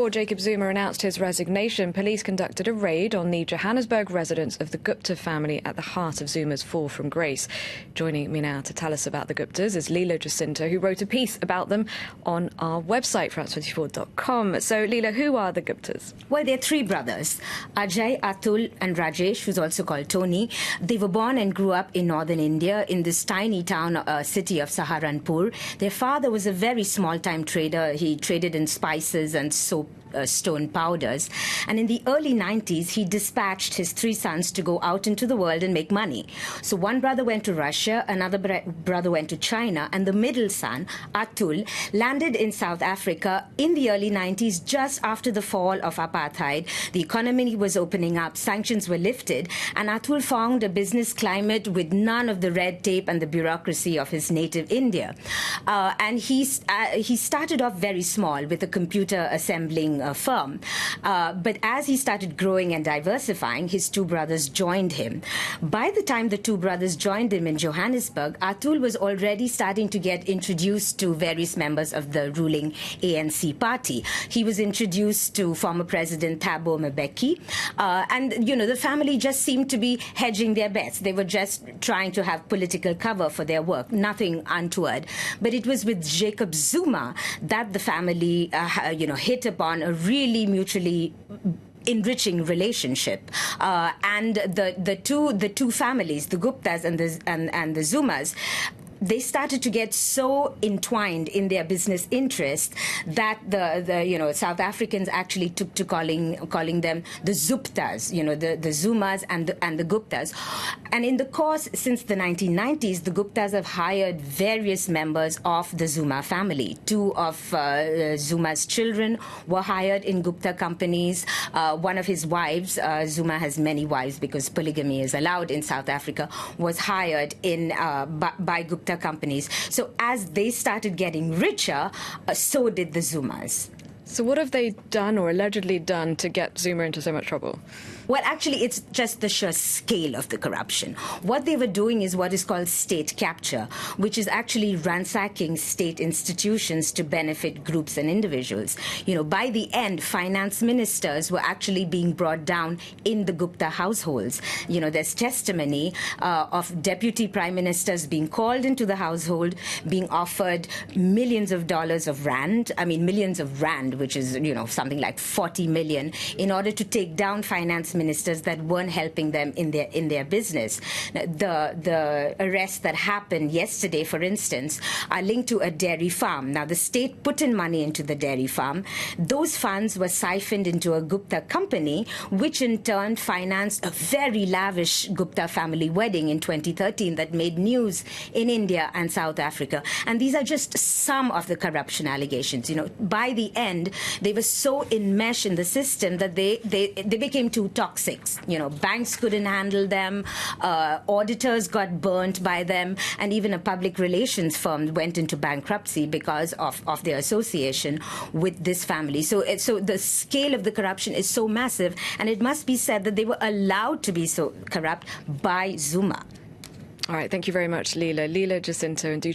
Before Jacob Zuma announced his resignation, police conducted a raid on the Johannesburg residence of the Gupta family at the heart of Zuma's fall from grace. Joining me now to tell us about the Guptas is Leela Jacinto, who wrote a piece about them on our website, France24.com. So, Leela, who are the Guptas? Well, they're three brothers, Ajay, Atul and Rajesh, who's also called Tony. They were born and grew up in northern India in this tiny town, city of Saharanpur. Their father was a very small-time trader. He traded in spices and soap. Stone powders. And in the early 90s, he dispatched his three sons to go out into the world and make money. So one brother went to Russia, another brother went to China, and the middle son, Atul, landed in South Africa in the early 90s, just after the fall of apartheid. The economy was opening up, sanctions were lifted, and Atul found a business climate with none of the red tape and the bureaucracy of his native India. And he started off very small with a computer assembling firm. But as he started growing and diversifying, his two brothers joined him. By the time the two brothers joined him in Johannesburg, Atul was already starting to get introduced to various members of the ruling ANC party. He was introduced to former President Thabo Mbeki. And, you know, the family just seemed to be hedging their bets. They were just trying to have political cover for their work, nothing untoward. But it was with Jacob Zuma that the family, hit upon a really mutually enriching relationship, and the two families, the Guptas and the Zumas, they started to get so entwined in their business interests that the South Africans actually took to calling them the Zuptas, the Zumas and the Guptas. And in the course since the 1990s, the Guptas have hired various members of the Zuma family. Two of Zuma's children were hired in Gupta companies. One of his wives, Zuma has many wives because polygamy is allowed in South Africa, was hired by Gupta companies. So as they started getting richer, so did the Zumas. So what have they done or allegedly done to get Zuma into so much trouble? Well, actually, it's just the sheer scale of the corruption. What they were doing is what is called state capture, which is actually ransacking state institutions to benefit groups and individuals. By the end, finance ministers were actually being brought down in the Gupta households. There's testimony of deputy prime ministers being called into the household, being offered millions of dollars of rand, millions of rand, which is, something like 40 million, in order to take down finance ministers that weren't helping them in their business. The arrests that happened yesterday, for instance, are linked to a dairy farm. Now, the state put in money into the dairy farm. Those funds were siphoned into a Gupta company, which in turn financed a very lavish Gupta family wedding in 2013 that made news in India and South Africa. And these are just some of the corruption allegations. By the end, they were so enmeshed in the system that they became too toxic. Banks couldn't handle them, auditors got burnt by them, and even a public relations firm went into bankruptcy because of their association with this family. So the scale of the corruption is so massive, and it must be said that they were allowed to be so corrupt by Zuma. All right, thank you very much, Leela. Leela Jacinto, and do